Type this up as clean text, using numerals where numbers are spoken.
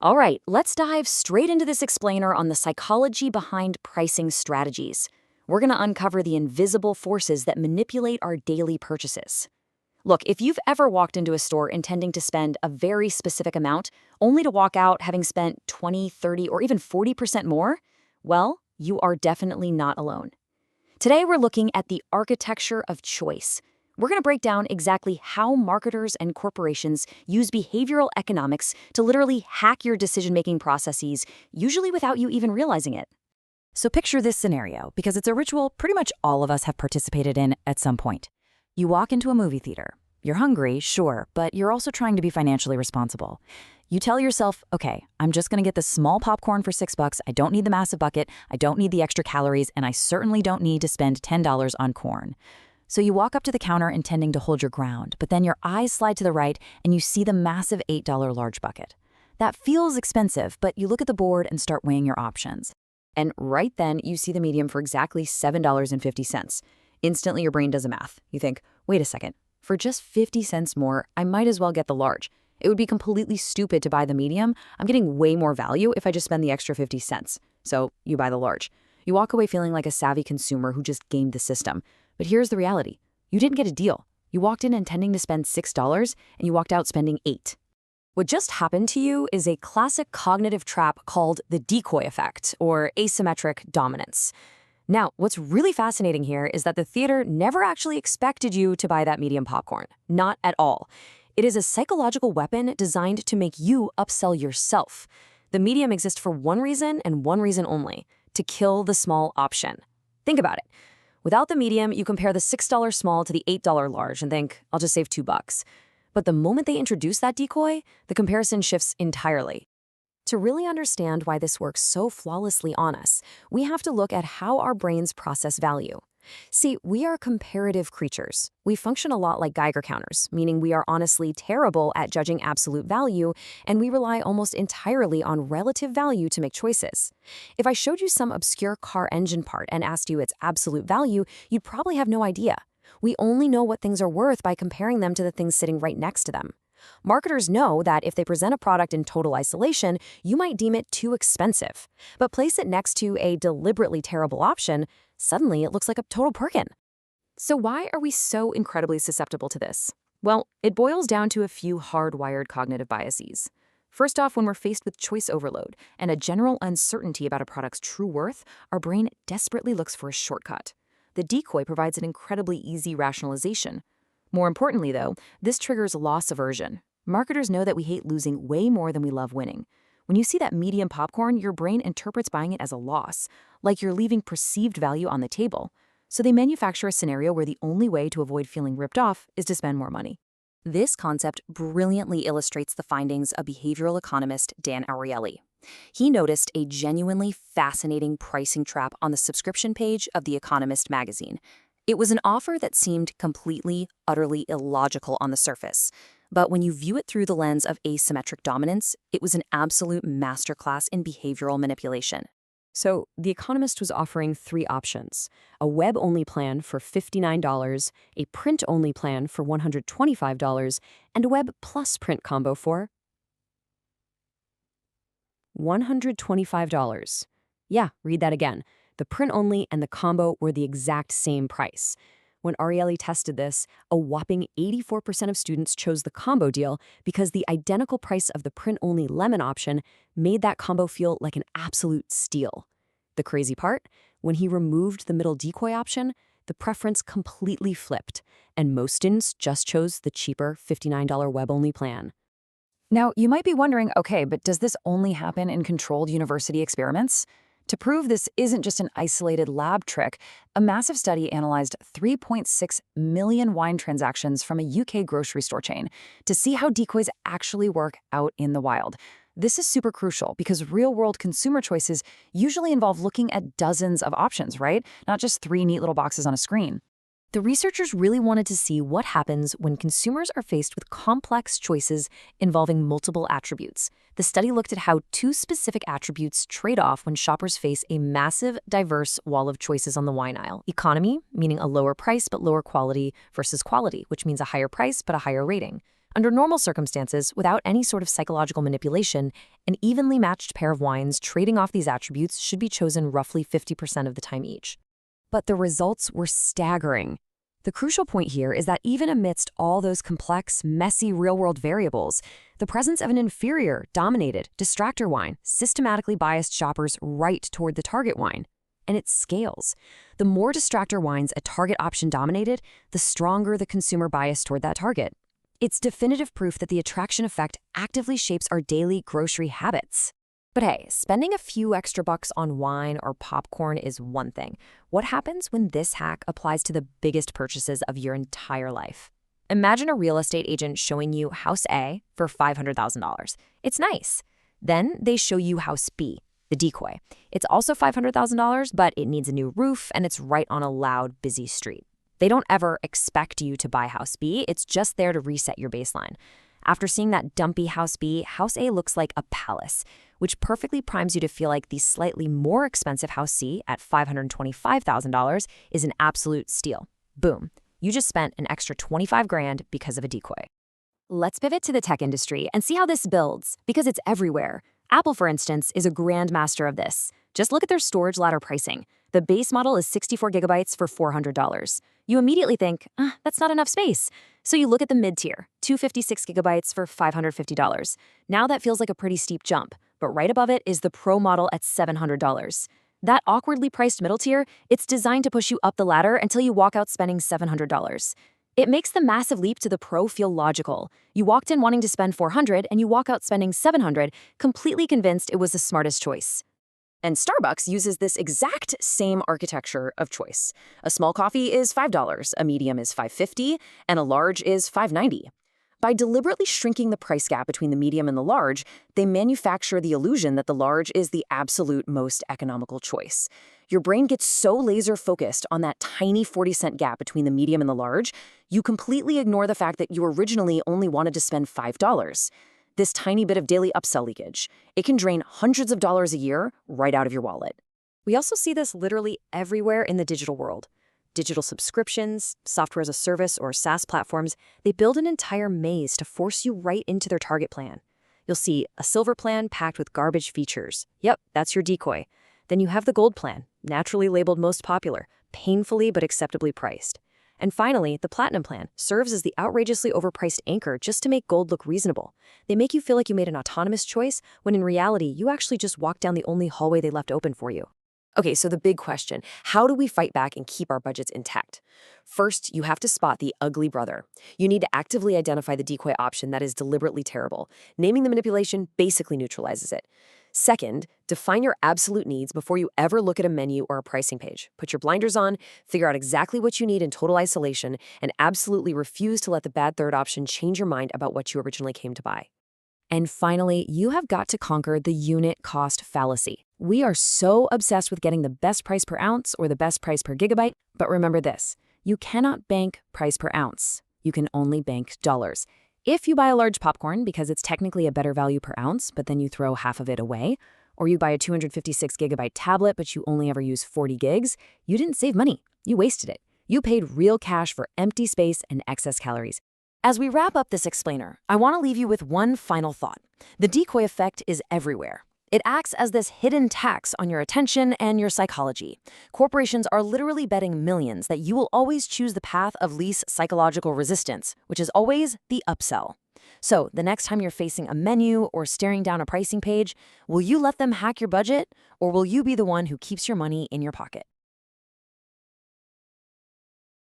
All right, let's dive straight into this explainer on the psychology behind pricing strategies. We're going to uncover the invisible forces that manipulate our daily purchases. Look, if you've ever walked into a store intending to spend a very specific amount, only to walk out having spent 20, 30, or even 40% more, well, you are definitely not alone. Today, we're looking at the architecture of choice. We're going to break down exactly how marketers and corporations use behavioral economics to literally hack your decision-making processes, usually without you even realizing it. So picture this scenario, because it's a ritual pretty much all of us have participated in at some point. You walk into a movie theater. You're hungry, sure, but you're also trying to be financially responsible. You tell yourself, okay, I'm just going to get the small popcorn for $6. I don't need the massive bucket. I don't need the extra calories, and I certainly don't need to spend $10 on corn. So you walk up to the counter intending to hold your ground, but then your eyes slide to the right and you see the massive $8 large bucket. That feels expensive, but you look at the board and start weighing your options. And right then, you see the medium for exactly $7.50. Instantly, your brain does the math. You think, wait a second, for just 50 cents more, I might as well get the large. It would be completely stupid to buy the medium. I'm getting way more value if I just spend the extra 50 cents. So you buy the large. You walk away feeling like a savvy consumer who just gamed the system. But here's the reality. You didn't get a deal. You walked in intending to spend $6, and you walked out spending $8. What just happened to you is a classic cognitive trap called the decoy effect, or asymmetric dominance. Now, what's really fascinating here is that the theater never actually expected you to buy that medium popcorn. Not at all. It is a psychological weapon designed to make you upsell yourself. The medium exists for one reason and one reason only: to kill the small option. Think about it. Without the medium, you compare the $6 small to the $8 large and think, I'll just save $2. But the moment they introduce that decoy, the comparison shifts entirely. To really understand why this works so flawlessly on us, we have to look at how our brains process value. See, we are comparative creatures. We function a lot like Geiger counters, meaning we are honestly terrible at judging absolute value, and we rely almost entirely on relative value to make choices. If I showed you some obscure car engine part and asked you its absolute value, you'd probably have no idea. We only know what things are worth by comparing them to the things sitting right next to them. Marketers know that if they present a product in total isolation, you might deem it too expensive. But place it next to a deliberately terrible option, suddenly it looks like a total bargain. So why are we so incredibly susceptible to this? Well, it boils down to a few hardwired cognitive biases. First off, when we're faced with choice overload and a general uncertainty about a product's true worth, our brain desperately looks for a shortcut. The decoy provides an incredibly easy rationalization. More importantly, though, this triggers loss aversion. Marketers know that we hate losing way more than we love winning. When you see that medium popcorn, your brain interprets buying it as a loss, like you're leaving perceived value on the table. So they manufacture a scenario where the only way to avoid feeling ripped off is to spend more money. This concept brilliantly illustrates the findings of behavioral economist Dan Ariely. He noticed a genuinely fascinating pricing trap on the subscription page of The Economist magazine. It was an offer that seemed completely, utterly illogical on the surface. But when you view it through the lens of asymmetric dominance, it was an absolute masterclass in behavioral manipulation. So, The Economist was offering 3 options: a web-only plan for $59, a print-only plan for $125, and a web plus print combo for $125. Yeah, read that again. The print-only and the combo were the exact same price. When Ariely tested this, a whopping 84% of students chose the combo deal because the identical price of the print-only lemon option made that combo feel like an absolute steal. The crazy part? When he removed the middle decoy option, the preference completely flipped, and most students just chose the cheaper $59 web-only plan. Now, you might be wondering, okay, but does this only happen in controlled university experiments? To prove this isn't just an isolated lab trick, a massive study analyzed 3.6 million wine transactions from a UK grocery store chain to see how decoys actually work out in the wild. This is super crucial because real-world consumer choices usually involve looking at dozens of options, right? Not just 3 neat little boxes on a screen. The researchers really wanted to see what happens when consumers are faced with complex choices involving multiple attributes. The study looked at how 2 specific attributes trade off when shoppers face a massive, diverse wall of choices on the wine aisle. Economy, meaning a lower price but lower quality, versus quality, which means a higher price but a higher rating. Under normal circumstances, without any sort of psychological manipulation, an evenly matched pair of wines trading off these attributes should be chosen roughly 50% of the time each. But the results were staggering. The crucial point here is that even amidst all those complex, messy real-world variables, the presence of an inferior, dominated, distractor wine systematically biased shoppers right toward the target wine. And it scales. The more distractor wines a target option dominated, the stronger the consumer bias toward that target. It's definitive proof that the attraction effect actively shapes our daily grocery habits. But hey, spending a few extra bucks on wine or popcorn is one thing. What happens when this hack applies to the biggest purchases of your entire life? Imagine a real estate agent showing you House A for $500,000. It's nice. Then they show you House B, the decoy. It's also $500,000, but it needs a new roof and it's right on a loud, busy street. They don't ever expect you to buy House B. It's just there to reset your baseline. After seeing that dumpy House B, House A looks like a palace, which perfectly primes you to feel like the slightly more expensive House C at $525,000 is an absolute steal. Boom. You just spent an extra $25,000 because of a decoy. Let's pivot to the tech industry and see how this builds, because it's everywhere. Apple, for instance, is a grandmaster of this. Just look at their storage ladder pricing. The base model is 64 gigabytes for $400. You immediately think, that's not enough space. So you look at the mid-tier, 256 gigabytes for $550. Now that feels like a pretty steep jump, but right above it is the Pro model at $700. That awkwardly priced middle tier, it's designed to push you up the ladder until you walk out spending $700. It makes the massive leap to the Pro feel logical. You walked in wanting to spend $400 and you walk out spending $700, completely convinced it was the smartest choice. And Starbucks uses this exact same architecture of choice. A small coffee is $5, a medium is $5.50, and a large is $5.90. By deliberately shrinking the price gap between the medium and the large, they manufacture the illusion that the large is the absolute most economical choice. Your brain gets so laser-focused on that tiny 40-cent gap between the medium and the large, you completely ignore the fact that you originally only wanted to spend $5. This tiny bit of daily upsell leakage, it can drain hundreds of dollars a year right out of your wallet. We also see this literally everywhere in the digital world. Digital subscriptions, software as a service, or SaaS platforms, they build an entire maze to force you right into their target plan. You'll see a silver plan packed with garbage features. Yep, that's your decoy. Then you have the gold plan, naturally labeled most popular, painfully but acceptably priced. And finally, the platinum plan serves as the outrageously overpriced anchor just to make gold look reasonable. They make you feel like you made an autonomous choice, when in reality, you actually just walked down the only hallway they left open for you. Okay, so the big question, how do we fight back and keep our budgets intact? First, you have to spot the ugly brother. You need to actively identify the decoy option that is deliberately terrible. Naming the manipulation basically neutralizes it. Second, define your absolute needs before you ever look at a menu or a pricing page. Put your blinders on, figure out exactly what you need in total isolation, and absolutely refuse to let the bad third option change your mind about what you originally came to buy. And finally, you have got to conquer the unit cost fallacy. We are so obsessed with getting the best price per ounce or the best price per gigabyte, but remember this, you cannot bank price per ounce. You can only bank dollars. If you buy a large popcorn because it's technically a better value per ounce, but then you throw half of it away, or you buy a 256 gigabyte tablet but you only ever use 40 gigs, you didn't save money. You wasted it. You paid real cash for empty space and excess calories. As we wrap up this explainer, I want to leave you with one final thought. The decoy effect is everywhere. It acts as this hidden tax on your attention and your psychology. Corporations are literally betting millions that you will always choose the path of least psychological resistance, which is always the upsell. So, the next time you're facing a menu or staring down a pricing page, will you let them hack your budget, or will you be the one who keeps your money in your pocket?